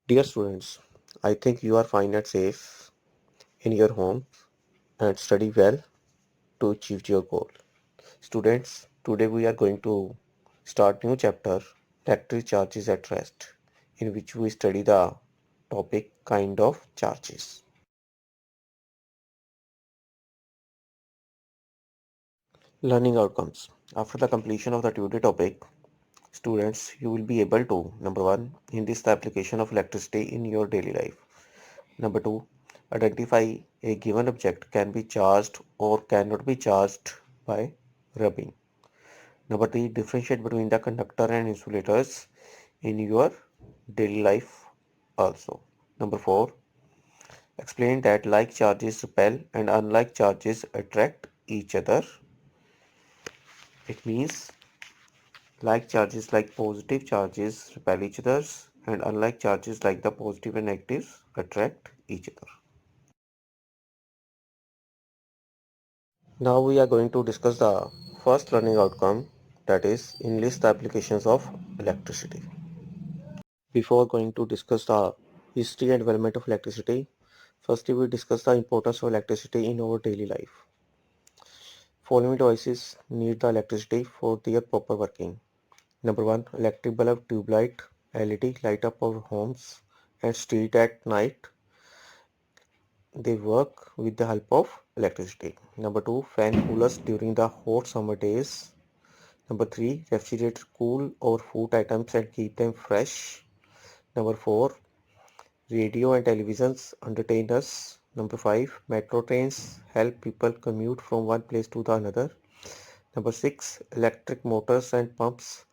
Dear students, I think you are fine and safe in your home and study well to achieve your goal. Students, today we are going to start new chapter, electric charges at rest, in which we study the topic kind of charges. Learning outcomes. After the completion of the today topic, students, you will be able to, number one, enlist the application of electricity in your daily life. Number two, identify a given object can be charged or cannot be charged by rubbing. Number three, differentiate between the conductor and insulators in your daily life also. Number four, explain that like charges repel and unlike charges attract each other. It means like charges like positive charges repel each other and unlike charges like the positive and negatives attract each other. Now we are going to discuss the first learning outcome, that is enlist the applications of electricity. Before going to discuss the history and development of electricity, firstly we discuss the importance of electricity in our daily life. Following devices need the electricity for their proper working. Number one, electric bulb, tube light, LED light up our homes and street at night. They work with the help of electricity. Number two, fan coolers during the hot summer days. Number three, refrigerator cool our food items and keep them fresh. Number four, radio and televisions entertain us. Number five, metro trains help people commute from one place to the another. Number six, electric motors and pumps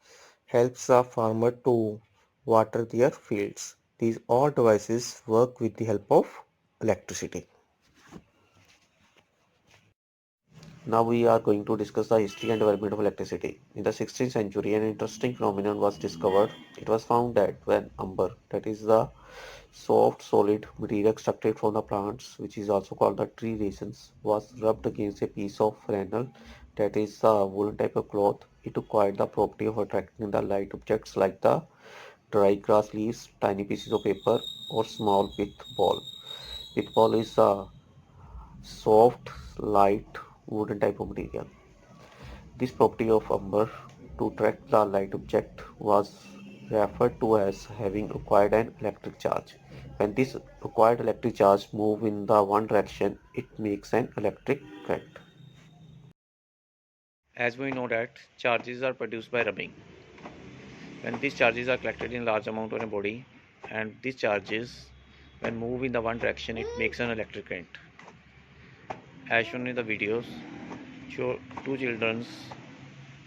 helps a farmer to water their fields. These all devices work with the help of electricity. Now we are going to discuss the history and development of electricity. In the 16th century, an interesting phenomenon was discovered. It was found that when amber, that is the soft solid material extracted from the plants, which is also called the tree resins, was rubbed against a piece of flannel, that is a woolen type of cloth, it acquired the property of attracting the light objects like the dry grass leaves, tiny pieces of paper, or small pith ball. Pith ball is a soft, light, wooden type of material. This property of amber to attract the light object was referred to as having acquired an electric charge. When this acquired electric charge moves in the one direction, it makes an electric current. As we know that charges are produced by rubbing. When these charges are collected in large amount on a body and these charges when move in the one direction it makes an electric current. As shown in the videos, two children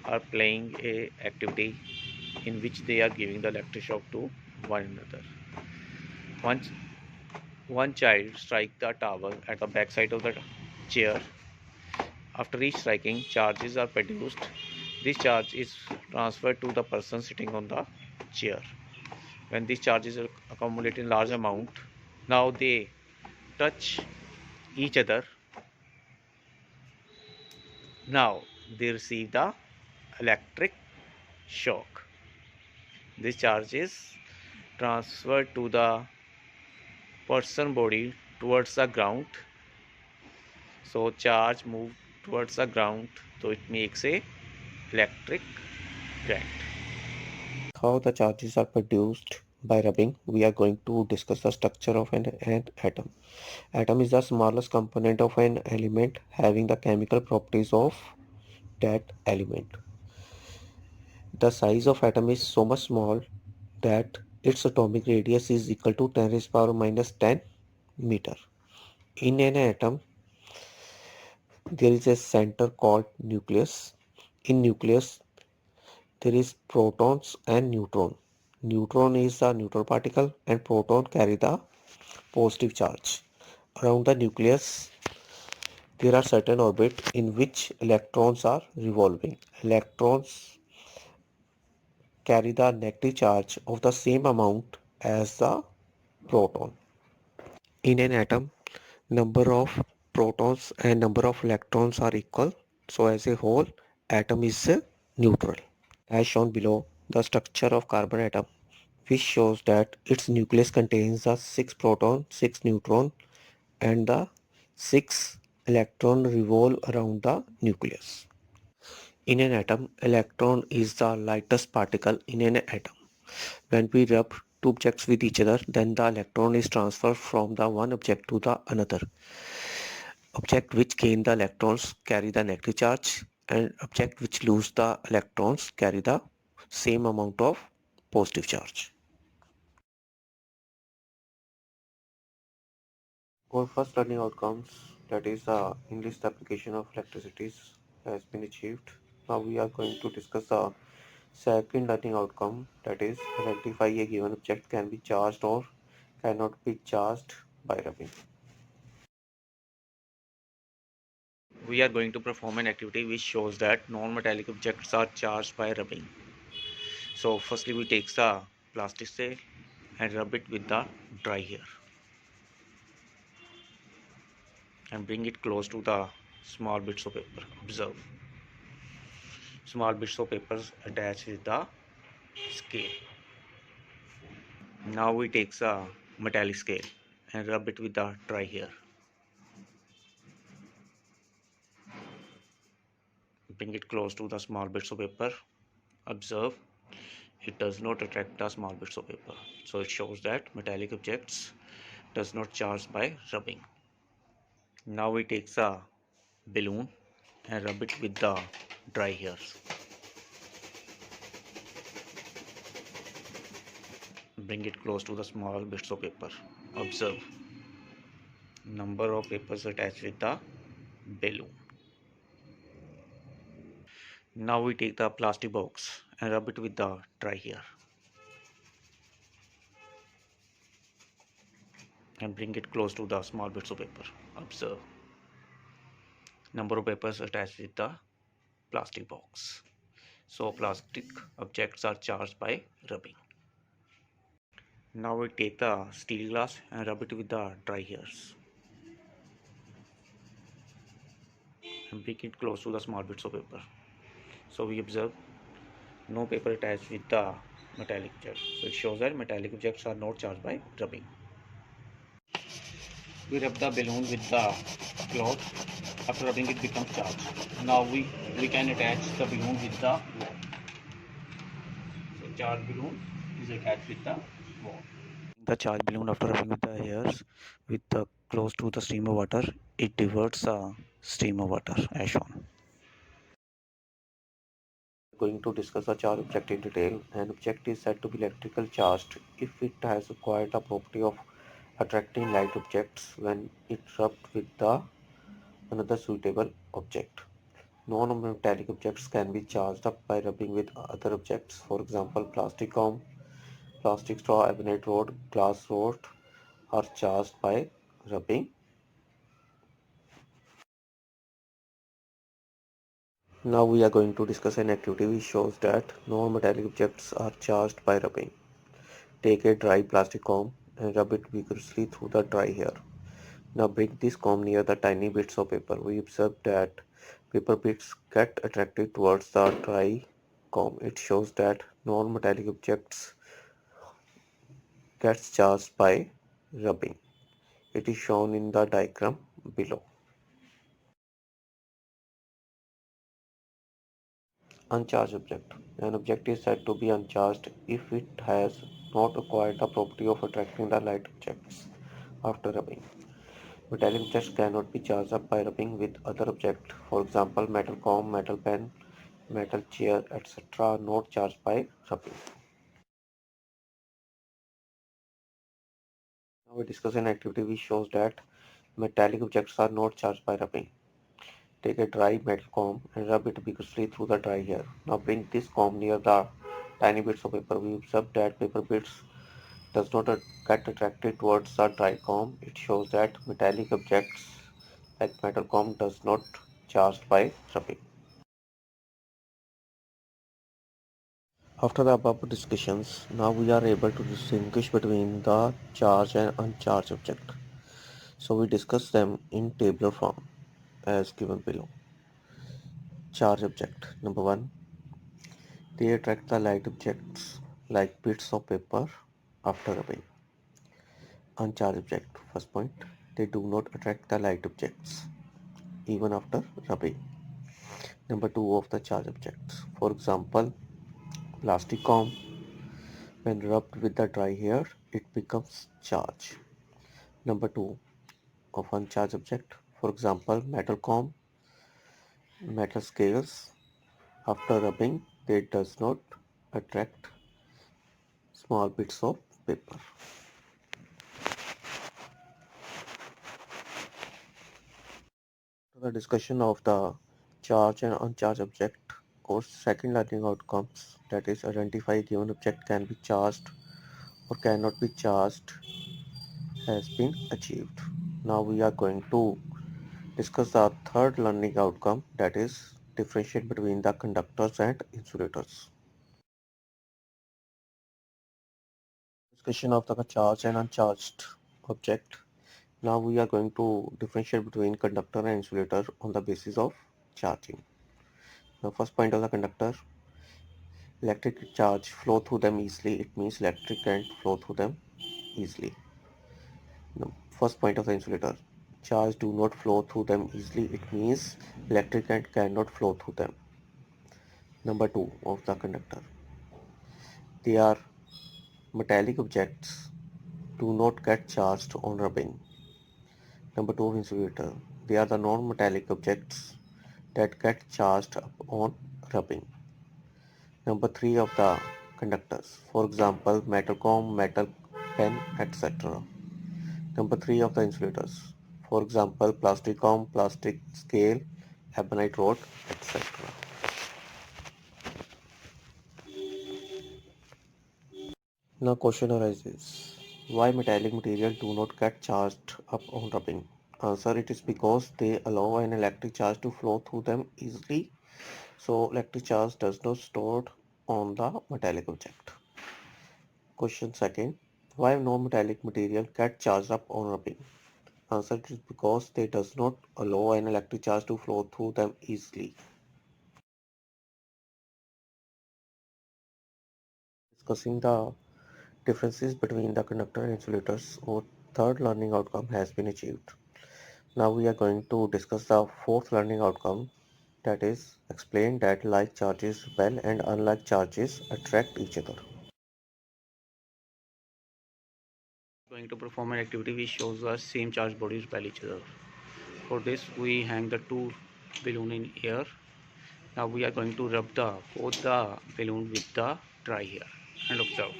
are playing a activity in which they are giving the electric shock to one another. Once one child strike the towel at the back side of the chair. After each striking, charges are produced. This charge is transferred to the person sitting on the chair. When these charges are accumulated in large amount, now they touch each other. Now they receive the electric shock. This charge is transferred to the person body towards the ground. So charge move towards the ground, so it makes a electric current. How the charges are produced by rubbing, we are going to discuss the structure of an atom. Atom is the smallest component of an element having the chemical properties of that element. The size of atom is so much small that its atomic radius is equal to 10 raised power minus 10 meter. In an atom, there is a center called nucleus. In nucleus, there is protons and neutron. Neutron is the neutral particle and proton carry the positive charge. Around the nucleus, there are certain orbits in which electrons are revolving. Electrons carry the negative charge of the same amount as the proton. In an atom, number of protons and number of electrons are equal. So as a whole, atom is neutral. As shown below, the structure of carbon atom. which shows that its nucleus contains the 6 proton, 6 neutron, and the 6 electron revolve around the nucleus. In an atom, electron is the lightest particle in an atom. When we rub two objects with each other, then the electron is transferred from the one object to the another. Object which gain the electrons carry the negative charge, and object which lose the electrons carry the same amount of positive charge. Our first learning outcomes, that is the enlist application of electricity, has been achieved. Now we are going to discuss the second learning outcome, that is identify a given object can be charged or cannot be charged by rubbing. We are going to perform an activity which shows that non-metallic objects are charged by rubbing. So firstly we take the plastic sail and rub it with the dry hair and bring it close to the small bits of paper. Observe. Small bits of papers attached with the scale. Now we take the metallic scale and rub it with the dry hair. Bring it close to the small bits of paper. Observe, it does not attract the small bits of paper. So it shows that metallic objects does not charge by rubbing. Now we take the balloon and rub it with the dry hairs. Bring it close to the small bits of paper. Observe, number of papers attached with the balloon. Now we take the plastic box and rub it with the dry hair and bring it close to the small bits of paper. Observe, number of papers attached with the plastic box. So plastic objects are charged by rubbing. Now we take the steel glass and rub it with the dry hairs and bring it close to the small bits of paper. So we observe no paper attached with the metallic object. So it shows that metallic objects are not charged by rubbing. We rub the balloon with the cloth. After rubbing it becomes charged. Now we can attach the balloon with the wall. So charged balloon is attached with the wall. The charge balloon, after rubbing with the hairs with the close to the stream of water, it diverts a stream of water as shown. Going to discuss a charge object in detail. An object is said to be electrical charged if it has acquired the property of attracting light objects when it rubbed with the another suitable object. Non-metallic objects can be charged up by rubbing with other objects. For example, plastic comb, plastic straw, ebonite rod, glass rod are charged by rubbing. Now we are going to discuss an activity which shows that non-metallic objects are charged by rubbing. Take a dry plastic comb and rub it vigorously through the dry hair. Now bring this comb near the tiny bits of paper. We observe that paper bits get attracted towards the dry comb. It shows that non-metallic objects gets charged by rubbing. It is shown in the diagram below. Uncharged object. An object is said to be uncharged if it has not acquired the property of attracting the light objects after rubbing. Metallic objects cannot be charged up by rubbing with other objects. For example, metal comb, metal pen, metal chair, etc. are not charged by rubbing. Now we discuss an activity which shows that metallic objects are not charged by rubbing. Take a dry metal comb and rub it vigorously through the dry hair. Now bring this comb near the tiny bits of paper. We observe that paper bits does not get attracted towards the dry comb. It shows that metallic objects like metal comb does not charged by rubbing. After the above discussions, now we are able to distinguish between the charged and uncharged object. So we discuss them in tabular form as given below. Charged object. Number 1. They attract the light objects like bits of paper after rubbing. Uncharged object. First point, they do not attract the light objects even after rubbing. Number two of the charged objects. For example, plastic comb. When rubbed with the dry hair, it becomes charged. Number two of uncharged object. For example, metal comb, metal scales. After rubbing, they does not attract small bits of paper. The discussion of the charged and uncharged object or second learning outcomes, that is identify a given object can be charged or cannot be charged, has been achieved. Now we are going to discuss the third learning outcome, that is differentiate between the conductors and insulators. Discussion of the charged and uncharged object. Now we are going to differentiate between conductor and insulator on the basis of charging. Now first point of the conductor, electric charge flow through them easily. It means electric current flow through them easily. Now, first point of the insulator, charge do not flow through them easily. It means electric current cannot flow through them. Number two of the conductor, they are metallic objects, do not get charged on rubbing. Number two of insulator, they are the non-metallic objects that get charged up on rubbing. Number three of the conductors, for example, metal comb, metal pen, etc. Number three of the insulators, for example, plastic comb, plastic scale, ebonite rod, etc. Now question arises, why metallic material do not get charged up on rubbing? Answer, it is because they allow an electric charge to flow through them easily. So electric charge does not stored on the metallic object. Question second, why non-metallic material get charged up on rubbing? Answer, is because they does not allow an electric charge to flow through them easily. Discussing the differences between the conductor and insulators, our third learning outcome has been achieved. Now we are going to discuss the fourth learning outcome, that is explain that like charges repel and unlike charges attract each other. Going to perform an activity which shows us same charge bodies repel each other. For this we hang the two balloon in air. Now we are going to rub the both the balloon with the dry hair and observe.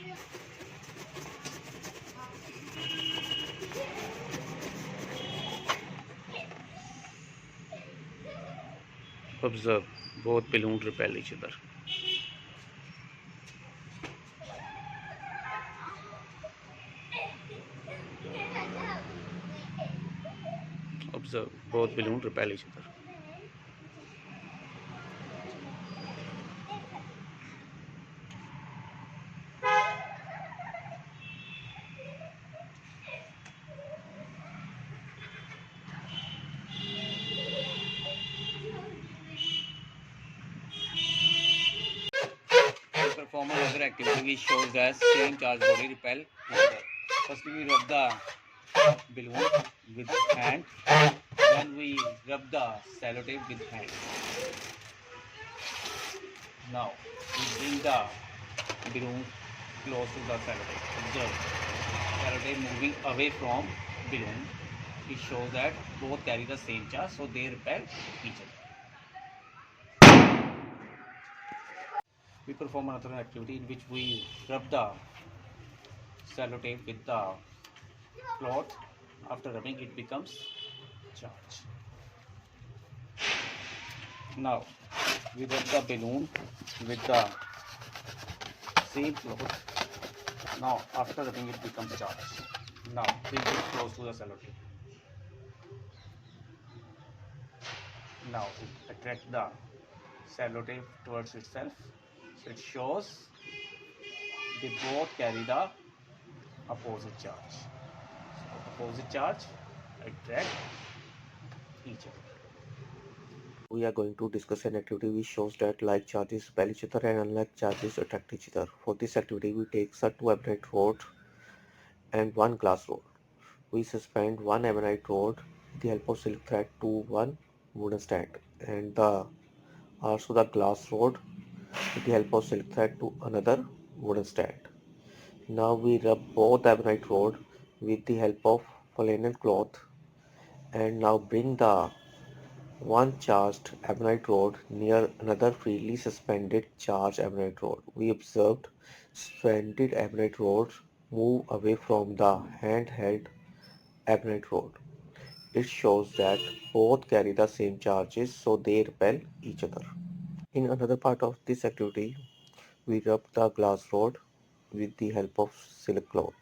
Observe, both balloons repel each other. Observe, both balloons repel each other. We perform another activity which shows that same charge body repel each other. Firstly we rub the balloon with hand, then we rub the sellotape with hand. Now we bring the balloon close to the sellotape. Observe, sellotape moving away from balloon. It shows that both carry the same charge, so they repel each other. We perform another activity in which we rub the sellotape with the cloth. After rubbing, it becomes charge. Now we rub the balloon with the same cloth. Now after rubbing, it becomes charge. Now bring it close to the sellotape. Now it attracts the sellotape towards itself. So it shows they both carry the opposite charge. So opposite charge attract each other. We are going to discuss an activity which shows that like charges repel each other and unlike charges attract each other. For this activity, we take two ebonite rods and one glass rod. We suspend one ammonite rod with the help of silk thread to one wooden stand, and also the glass rod with the help of silk thread to another wooden stand. Now we rub both ammonite rod with the help of flannel cloth, and now bring the one charged ammonite rod near another freely suspended charged ammonite rod. We observed suspended ammonite rods move away from the handheld ammonite rod. It shows that both carry the same charges, so they repel each other. In another part of this activity, we rub the glass rod with the help of silk cloth.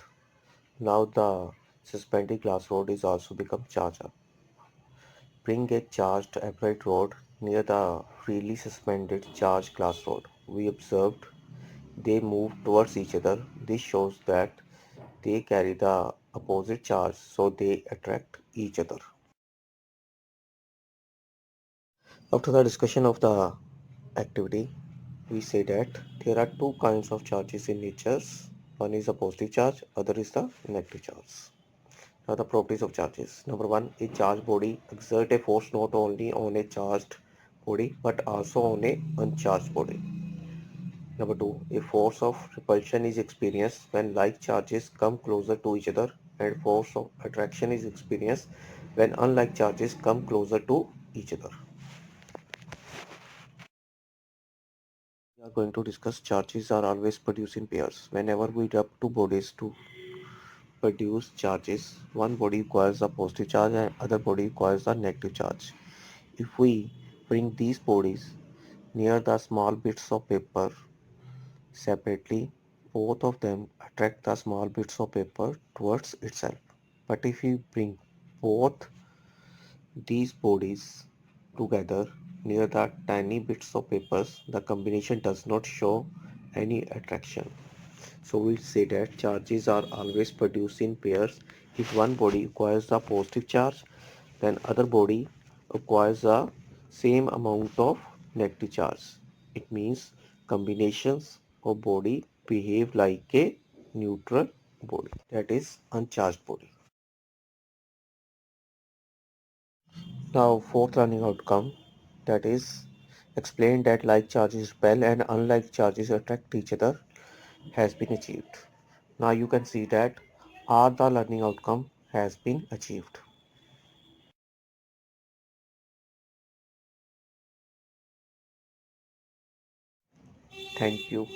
Now the suspended glass rod is also become charger. Bring a charged upright rod near the freely suspended charged glass rod. We observed they move towards each other. This shows that they carry the opposite charge, so they attract each other. After the discussion of the activity, we say that there are two kinds of charges in nature. One is a positive charge, other is the negative charge. Now the properties of charges. Number one, a charged body exert a force not only on a charged body but also on a uncharged body. Number two, a force of repulsion is experienced when like charges come closer to each other, and force of attraction is experienced when unlike charges come closer to each other. We are going to discuss charges are always produced in pairs. Whenever we rub two bodies to produce charges, one body requires a positive charge and other body requires a negative charge. If we bring these bodies near the small bits of paper separately, both of them attract the small bits of paper towards itself. But if we bring both these bodies together near the tiny bits of papers, the combination does not show any attraction. So we say that charges are always produced in pairs. If one body acquires a positive charge, then other body acquires the same amount of negative charge. It means combinations of body behave like a neutral body, that is uncharged body. Now fourth learning outcome, that is explain that like charges repel and unlike charges attract each other, has been achieved. Now you can see that all the learning outcome has been achieved. Thank you.